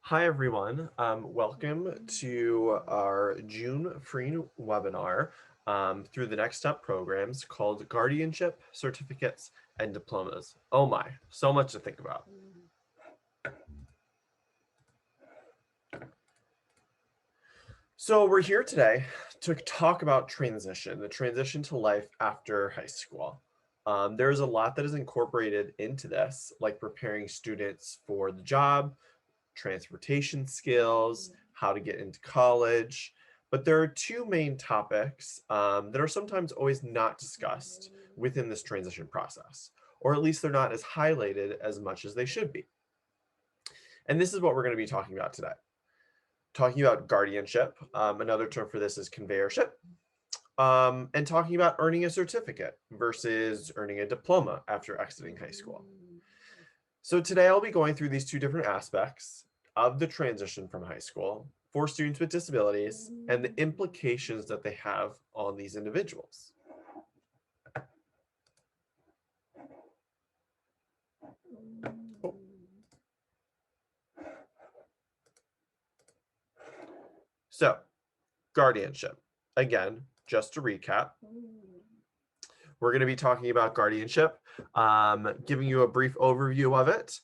Hi, everyone. Welcome to our June free webinar through the Next Step programs called Guardianship, Certificates, and Diplomas. Oh my, so much to think about. So we're here today to talk about transition, the transition to life after high school. There's a lot that is incorporated into this, like preparing students for the job, transportation skills, how to get into college. But there are two main topics that are sometimes always not discussed within this transition process, or at least they're not as highlighted as much as they should be. And this is what we're going to be talking about today. Talking about guardianship, another term for this is conveyorship, and talking about earning a certificate versus earning a diploma after exiting high school. So today I'll be going through these two different aspects of the transition from high school for students with disabilities and the implications that they have on these individuals. So, guardianship. Again, just to recap, we're going to be talking about guardianship, giving you a brief overview of it,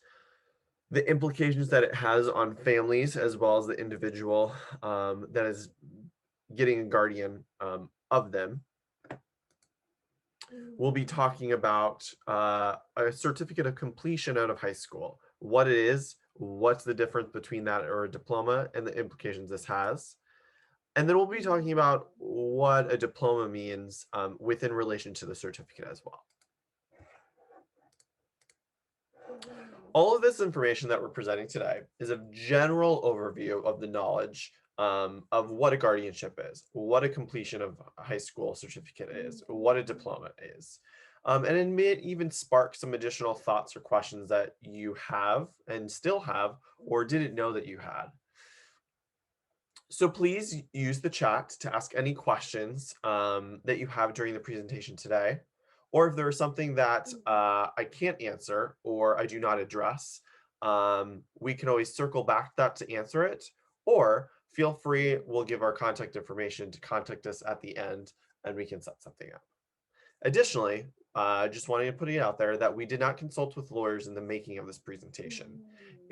the implications that it has on families as well as the individual that is getting a guardian of them. We'll be talking about a certificate of completion out of high school, what it is, what's the difference between that or a diploma, and the implications this has. And then we'll be talking about what a diploma means within relation to the certificate as well. All of this information that we're presenting today is a general overview of the knowledge of what a guardianship is, what a completion of a high school certificate is, what a diploma is. And it may even spark some additional thoughts or questions that you have and still have or didn't know that you had. So please use the chat to ask any questions that you have during the presentation today. Or if there is something that I can't answer or I do not address, we can always circle back that to answer it. Or feel free, we'll give our contact information to contact us at the end and we can set something up. Additionally, just wanting to put it out there that we did not consult with lawyers in the making of this presentation,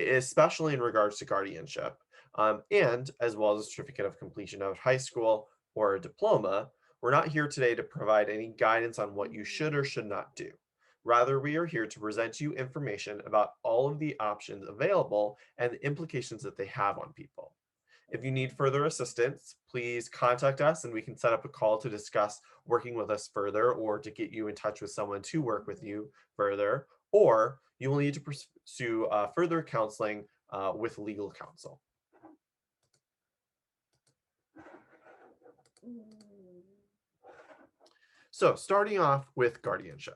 especially in regards to guardianship, and as well as a certificate of completion of high school or a diploma. We're not here today to provide any guidance on what you should or should not do. Rather, we are here to present you information about all of the options available and the implications that they have on people. If you need further assistance, please contact us and we can set up a call to discuss working with us further or to get you in touch with someone to work with you further, or you will need to pursue further counseling with legal counsel. So starting off with guardianship.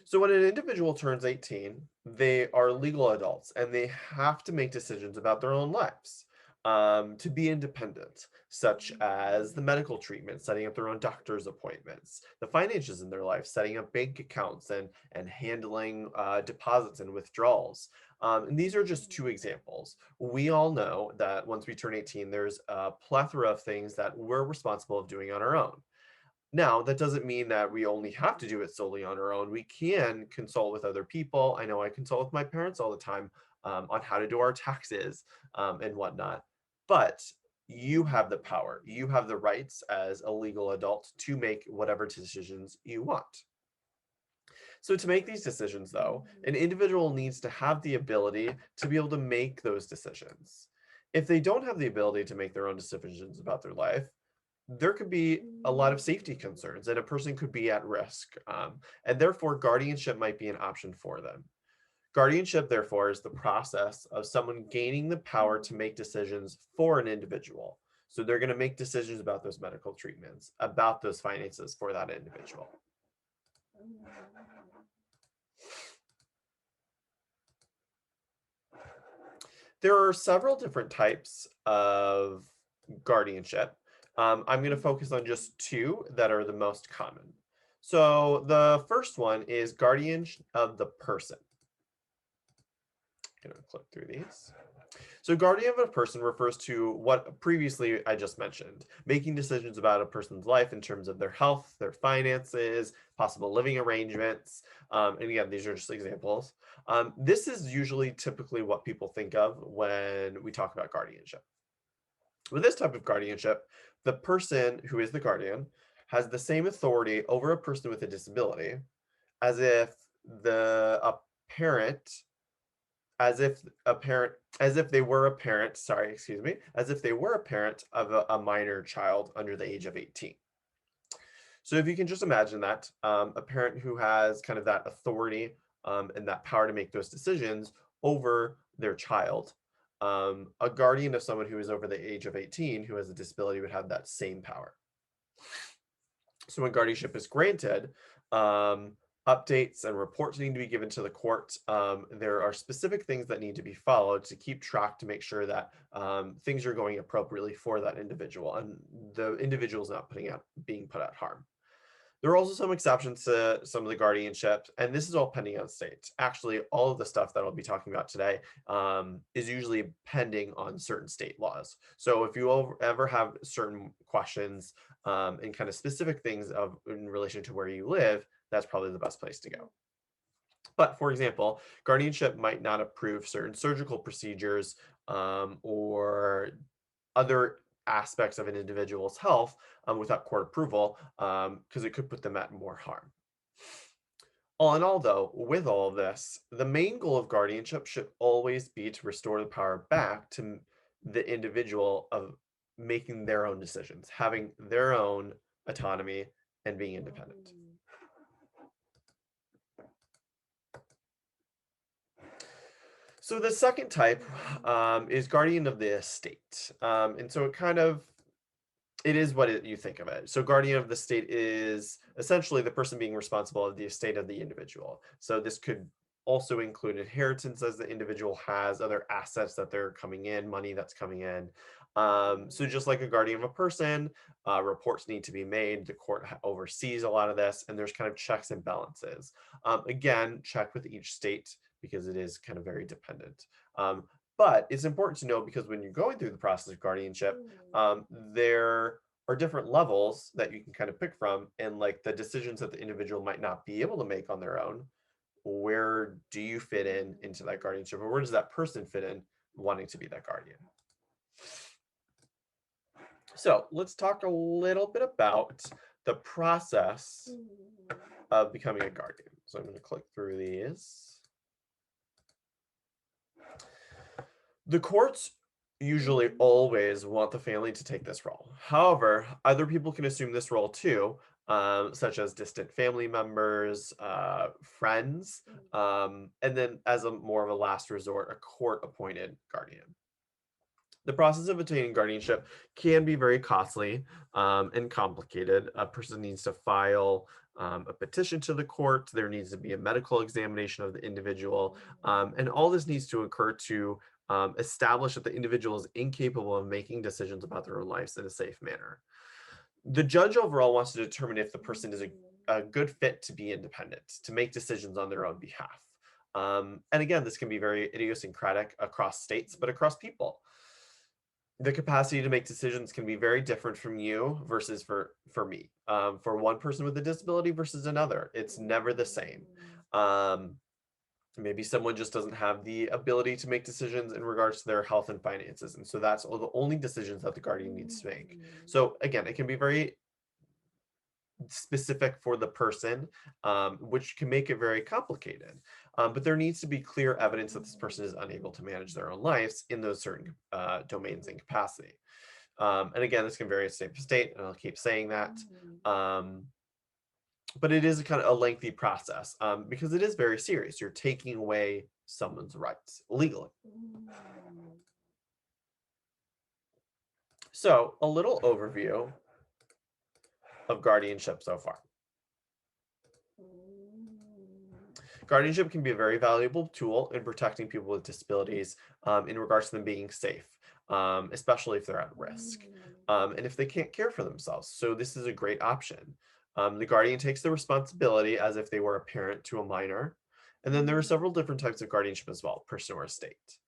So when an individual turns 18, they are legal adults and they have to make decisions about their own lives to be independent, such as the medical treatment, setting up their own doctor's appointments, the finances in their life, setting up bank accounts and handling deposits and withdrawals. And these are just two examples. We all know that once we turn 18, there's a plethora of things that we're responsible of doing on our own. Now, that doesn't mean that we only have to do it solely on our own. We can consult with other people. I know I consult with my parents all the time on how to do our taxes and whatnot. But you have the power. You have the rights as a legal adult to make whatever decisions you want. So to make these decisions, though, an individual needs to have the ability to be able to make those decisions. If they don't have the ability to make their own decisions about their life, there could be a lot of safety concerns and a person could be at risk. And therefore, guardianship might be an option for them. Guardianship, therefore, is the process of someone gaining the power to make decisions for an individual. So they're going to make decisions about those medical treatments, about those finances for that individual. There are several different types of guardianship. I'm going to focus on just two that are the most common. So the first one is guardian of the person. Gonna click through these. So guardian of a person refers to what previously I just mentioned, making decisions about a person's life in terms of their health, their finances, possible living arrangements. And again, these are just examples. This is usually typically what people think of when we talk about guardianship. With this type of guardianship, the person who is the guardian has the same authority over a person with a disability as if a parent as if they were a parent, sorry, excuse me, as if they were a parent of a minor child under the age of 18. So if you can just imagine that, a parent who has kind of that authority and that power to make those decisions over their child, a guardian of someone who is over the age of 18 who has a disability would have that same power. So when guardianship is granted, updates and reports need to be given to the court. There are specific things that need to be followed to keep track to make sure that things are going appropriately for that individual and the individual is not being put at harm. There are also some exceptions to some of the guardianships, and this is all pending on states. Actually, all of the stuff that I'll be talking about today is usually pending on certain state laws. So if you ever have certain questions and kind of specific things in relation to where you live, that's probably the best place to go. But for example, guardianship might not approve certain surgical procedures or other aspects of an individual's health without court approval because it could put them at more harm. All in all, though, with all of this, the main goal of guardianship should always be to restore the power back to the individual of making their own decisions, having their own autonomy, and being independent. So the second type is guardian of the estate. And so it is what you think of it. So guardian of the state is essentially the person being responsible of the estate of the individual. So this could also include inheritance as the individual has, other assets that they're coming in, money that's coming in. So just like a guardian of a person, reports need to be made. The court oversees a lot of this, and there's kind of checks and balances. Again, check with each state because it is kind of very dependent. But it's important to know because when you're going through the process of guardianship, there are different levels that you can kind of pick from, and like the decisions that the individual might not be able to make on their own. Where do you fit into that guardianship, or where does that person fit in wanting to be that guardian? So let's talk a little bit about the process of becoming a guardian. So I'm going to click through these. The courts usually always want the family to take this role. However, other people can assume this role too, such as distant family members, friends, and then as more of a last resort, a court-appointed guardian. The process of obtaining guardianship can be very costly and complicated. A person needs to file a petition to the court. There needs to be a medical examination of the individual. And all this needs to occur to establish that the individual is incapable of making decisions about their own lives in a safe manner. The judge overall wants to determine if the person is a good fit to be independent, to make decisions on their own behalf. And again, this can be very idiosyncratic across states, but across people. The capacity to make decisions can be very different from you versus for me. For one person with a disability versus another, it's never the same. Maybe someone just doesn't have the ability to make decisions in regards to their health and finances, and so that's the only decisions that the guardian needs to make. So again, it can be very specific for the person, which can make it very complicated. But there needs to be clear evidence that this person is unable to manage their own lives in those certain domains and capacity. And again, this can vary state to state, and I'll keep saying that. But it is kind of a lengthy process because it is very serious. You're taking away someone's rights legally. So a little overview of guardianship so far. Guardianship can be a very valuable tool in protecting people with disabilities in regards to them being safe, especially if they're at risk and if they can't care for themselves. So this is a great option. The guardian takes the responsibility as if they were a parent to a minor, And then there are several different types of guardianship as well, person or estate.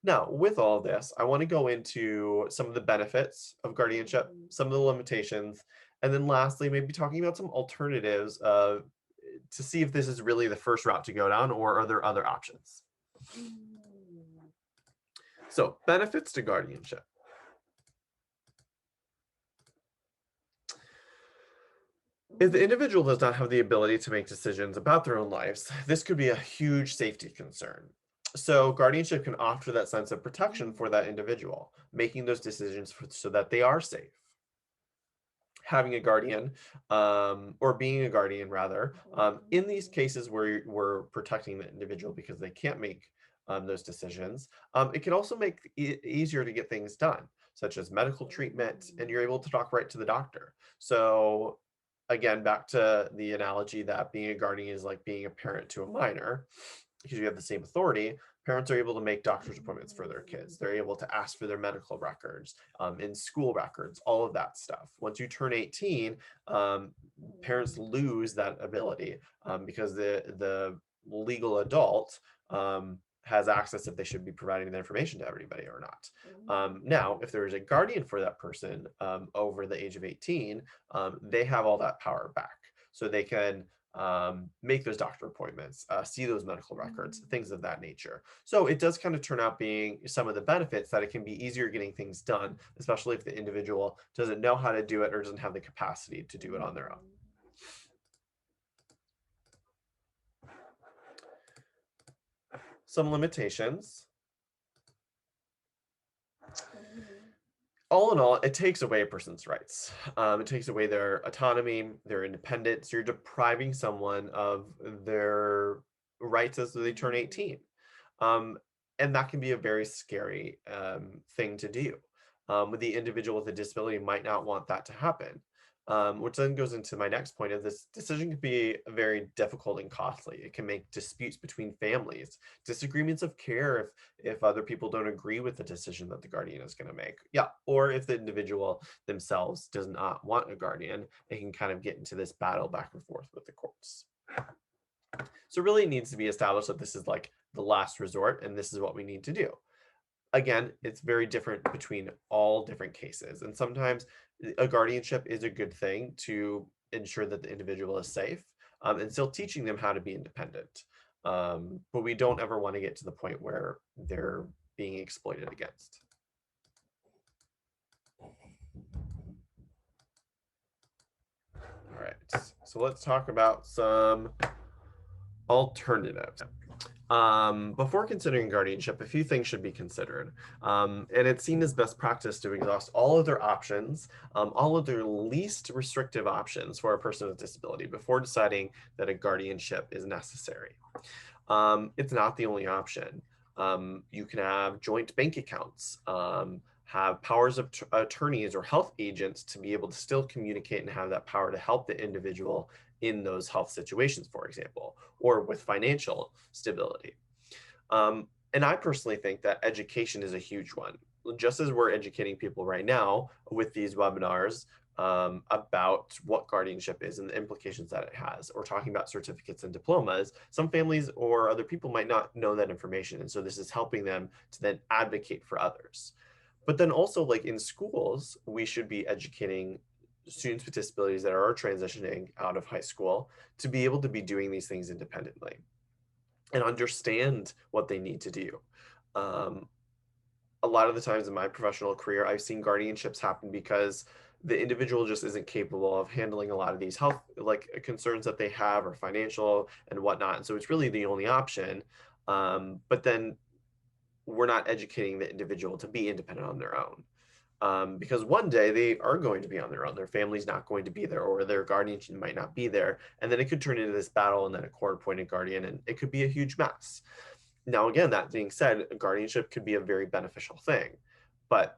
Now, with all of this, I want to go into some of the benefits of guardianship, some of the limitations, and then lastly, maybe talking about some alternatives to see if this is really the first route to go down or are there other options. So, benefits to guardianship. If the individual does not have the ability to make decisions about their own lives, this could be a huge safety concern. So, guardianship can offer that sense of protection for that individual, making those decisions so that they are safe. Having a guardian, or being a guardian rather, in these cases where we're protecting the individual because they can't make those decisions, it can also make it easier to get things done, such as medical treatment, and you're able to talk right to the doctor. So again, back to the analogy that being a guardian is like being a parent to a minor, because you have the same authority. Parents are able to make doctor's appointments for their kids. They're able to ask for their medical records, in school records, all of that stuff. Once you turn 18, parents lose that ability, because the legal adult has access if they should be providing the information to everybody or not. Now, if there is a guardian for that person over the age of 18, they have all that power back. So they can make those doctor appointments, see those medical records, things of that nature. So it does kind of turn out being some of the benefits that it can be easier getting things done, especially if the individual doesn't know how to do it or doesn't have the capacity to do it on their own. Some limitations. All in all, it takes away a person's rights. It takes away their autonomy, their independence. You're depriving someone of their rights as they turn 18. Um, and that can be a very scary thing to do. The individual with a disability might not want that to happen, which then goes into my next point of this decision can be very difficult and costly. It can make disputes between families, disagreements of care if other people don't agree with the decision that the guardian is going to make. Yeah, or if the individual themselves does not want a guardian, it can kind of get into this battle back and forth with the courts. So really it needs to be established that this is like the last resort and this is what we need to do. Again, it's very different between all different cases. And sometimes a guardianship is a good thing to ensure that the individual is safe, and still teaching them how to be independent. But we don't ever want to get to the point where they're being exploited against. All right, so let's talk about some alternatives. Before considering guardianship, a few things should be considered. And it's seen as best practice to exhaust all of their options, all of their least restrictive options for a person with disability before deciding that a guardianship is necessary. It's not the only option. You can have joint bank accounts, have powers of attorneys or health agents to be able to still communicate and have that power to help the individual in those health situations, for example, or with financial stability. And I personally think that education is a huge one. Just as we're educating people right now with these webinars about what guardianship is and the implications that it has, or talking about certificates and diplomas, some families or other people might not know that information. And so this is helping them to then advocate for others. But then also, like in schools, we should be educating students with disabilities that are transitioning out of high school to be able to be doing these things independently and understand what they need to do. A lot of the times in my professional career, I've seen guardianships happen because the individual just isn't capable of handling a lot of these health like concerns that they have or financial and whatnot. And so it's really the only option. But then we're not educating the individual to be independent on their own. Because one day they are going to be on their own. Their family's not going to be there, or their guardianship might not be there. And then it could turn into this battle and then a court-appointed guardian, and it could be a huge mess. Now, again, that being said, guardianship could be a very beneficial thing. But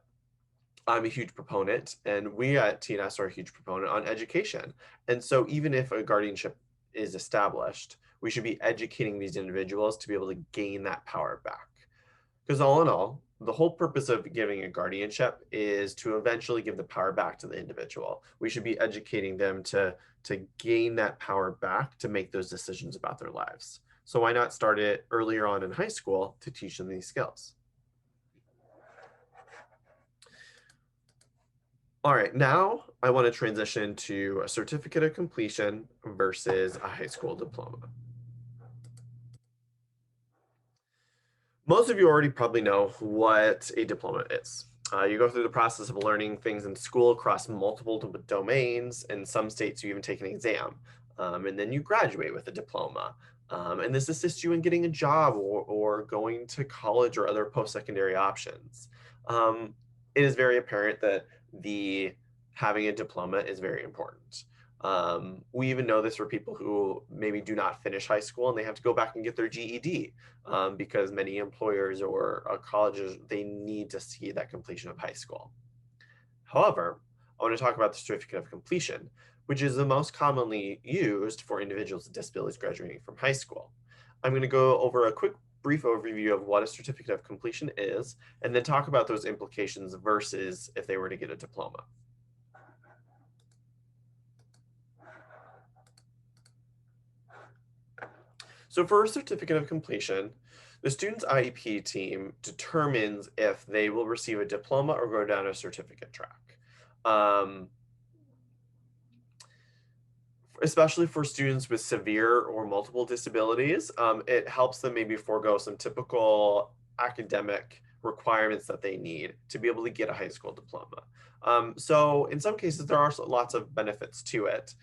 I'm a huge proponent, and we at TNS are a huge proponent on education. And so even if a guardianship is established, we should be educating these individuals to be able to gain that power back. Because all in all, the whole purpose of giving a guardianship is to eventually give the power back to the individual. We should be educating them to gain that power back to make those decisions about their lives. So why not start it earlier on in high school to teach them these skills? All right, now I want to transition to a certificate of completion versus a high school diploma. Most of you already probably know what a diploma is. You go through the process of learning things in school across multiple domains. In some states, you even take an exam, and then you graduate with a diploma. And this assists you in getting a job or going to college or other post-secondary options. Um, it is very apparent that the having a diploma is very important. We even know this for people who maybe do not finish high school and they have to go back and get their GED, because many employers or colleges, they need to see that completion of high school. However, I want to talk about the certificate of completion, which is the most commonly used for individuals with disabilities graduating from high school. I'm going to go over a quick brief overview of what a certificate of completion is, and then talk about those implications versus if they were to get a diploma. So for a certificate of completion, the student's IEP team determines if they will receive a diploma or go down a certificate track. Especially for students with severe or multiple disabilities, it helps them maybe forego some typical academic requirements that they need to be able to get a high school diploma. So in some cases, there are lots of benefits to it,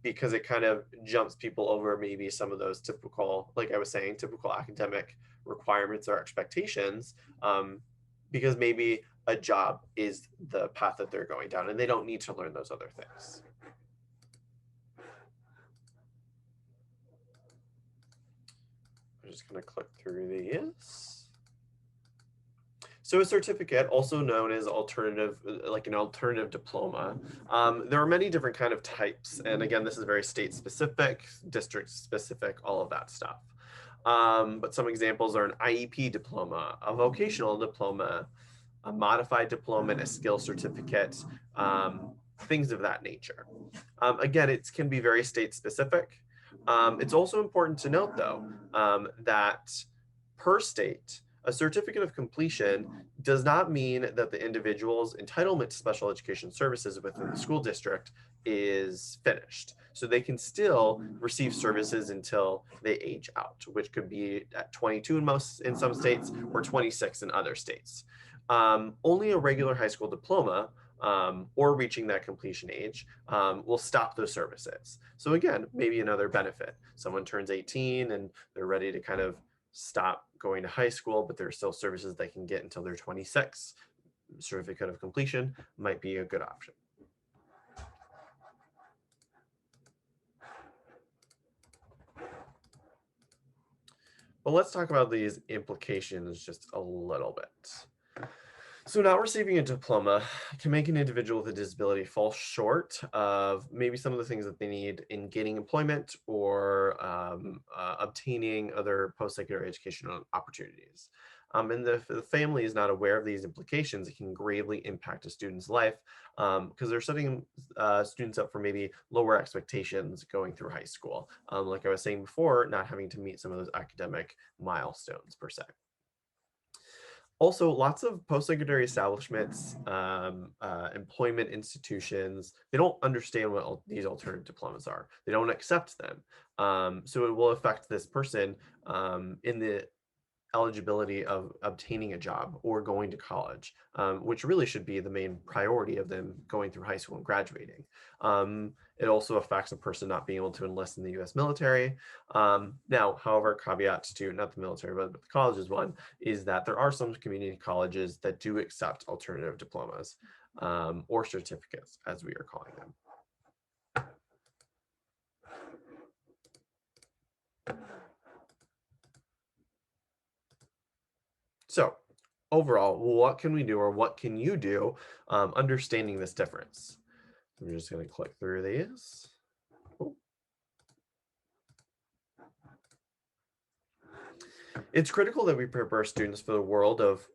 because it kind of jumps people over maybe some of those typical, like I was saying, typical academic requirements or expectations, because maybe a job is the path that they're going down and they don't need to learn those other things. I'm just going to click through these. So a certificate, also known as alternative, like an alternative diploma, there are many different kind of types. And again, this is very state specific, district specific, all of that stuff. But some examples are an IEP diploma, a vocational diploma, a modified diploma, and a skill certificate, things of that nature. Again, it can be very state specific. It's also important to note, though, that per state, a certificate of completion does not mean that the individual's entitlement to special education services within the school district is finished. So they can still receive services until they age out, which could be at 22 in some states or 26 in other states. Only a regular high school diploma, or reaching that completion age, will stop those services. So again, maybe another benefit. Someone turns 18 and they're ready to kind of stop going to high school, but there are still services they can get until they're 26. Certificate of completion might be a good option. Well, let's talk about these implications just a little bit. So not receiving a diploma can make an individual with a disability fall short of maybe some of the things that they need in gaining employment or obtaining other post-secondary educational opportunities. And if the family is not aware of these implications, it can gravely impact a student's life, because they're setting students up for maybe lower expectations going through high school. Like I was saying before, not having to meet some of those academic milestones per se. Also, lots of post-secondary establishments, employment institutions, they don't understand what these alternative diplomas are. They don't accept them. So it will affect this person in the eligibility of obtaining a job or going to college, which really should be the main priority of them going through high school and graduating. It also affects a person not being able to enlist in the US military. Now, however, caveats to not the military, but the colleges one, is that there are some community colleges that do accept alternative diplomas, or certificates, as we are calling them. So overall, what can we do, or what can you do, understanding this difference? I'm just going to click through these. It's critical that we prepare students for the world of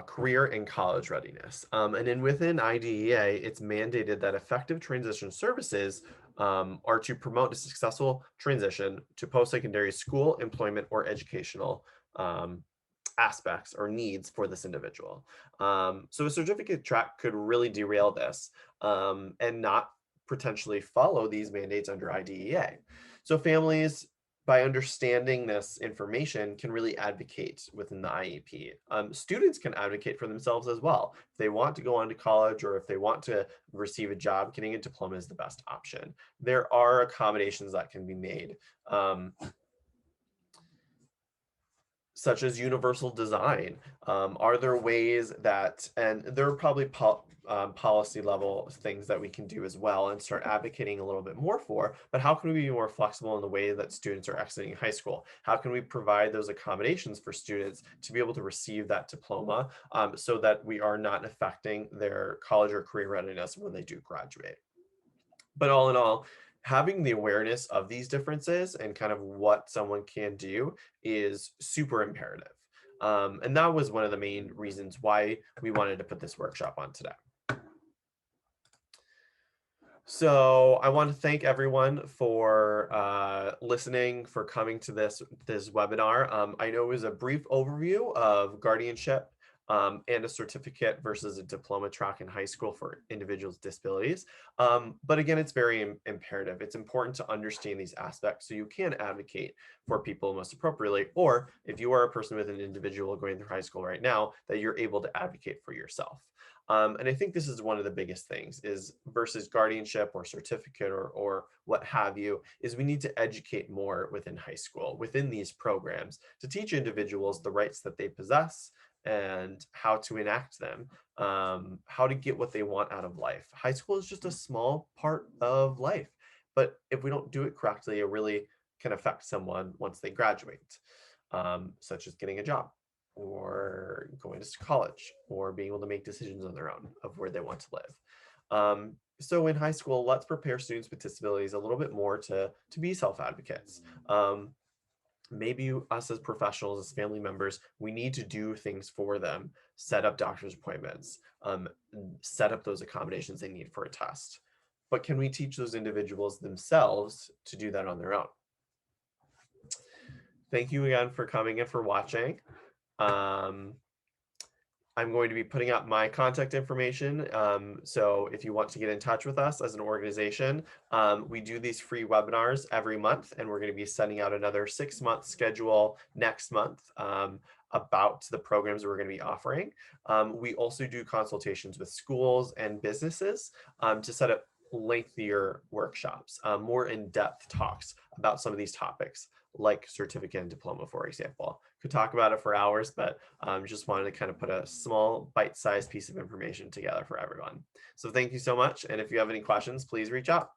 career and college readiness. And then within IDEA, it's mandated that effective transition services are to promote a successful transition to post-secondary school, employment, or educational aspects or needs for this individual. So a certificate track could really derail this and not potentially follow these mandates under IDEA. So families, by understanding this information, can really advocate within the IEP. Students can advocate for themselves as well. If they want to go on to college or if they want to receive a job, getting a diploma is the best option. There are accommodations that can be made. Such as universal design. Are there ways that, and there are probably policy level things that we can do as well and start advocating a little bit more for, but how can we be more flexible in the way that students are exiting high school? How can we provide those accommodations for students to be able to receive that diploma so that we are not affecting their college or career readiness when they do graduate? But all in all, having the awareness of these differences and kind of what someone can do is super imperative. And that was one of the main reasons why we wanted to put this workshop on today. So I want to thank everyone for listening, for coming to this webinar. I know it was a brief overview of guardianship and a certificate versus a diploma track in high school for individuals with disabilities. But again, it's very imperative. It's important to understand these aspects so you can advocate for people most appropriately, or if you are a person with an individual going through high school right now, that you're able to advocate for yourself. And I think this is one of the biggest things is versus guardianship or certificate or what have you, is we need to educate more within high school, within these programs, to teach individuals the rights that they possess and how to enact them, how to get what they want out of life. High school is just a small part of life, but if we don't do it correctly, it really can affect someone once they graduate, such as getting a job or going to college or being able to make decisions on their own of where they want to live. So in high school, let's prepare students with disabilities a little bit more to be self-advocates. Maybe us as professionals, as family members, we need to do things for them, set up doctor's appointments, set up those accommodations they need for a test. But can we teach those individuals themselves to do that on their own? Thank you again for coming and for watching. I'm going to be putting up my contact information. So if you want to get in touch with us as an organization, we do these free webinars every month, and we're going to be sending out another 6-month schedule next month about the programs we're going to be offering. We also do consultations with schools and businesses to set up lengthier workshops, more in-depth talks about some of these topics, like certificate and diploma, for example. Could talk about it for hours, but just wanted to kind of put a small bite-sized piece of information together for everyone. So thank you so much. And if you have any questions, please reach out.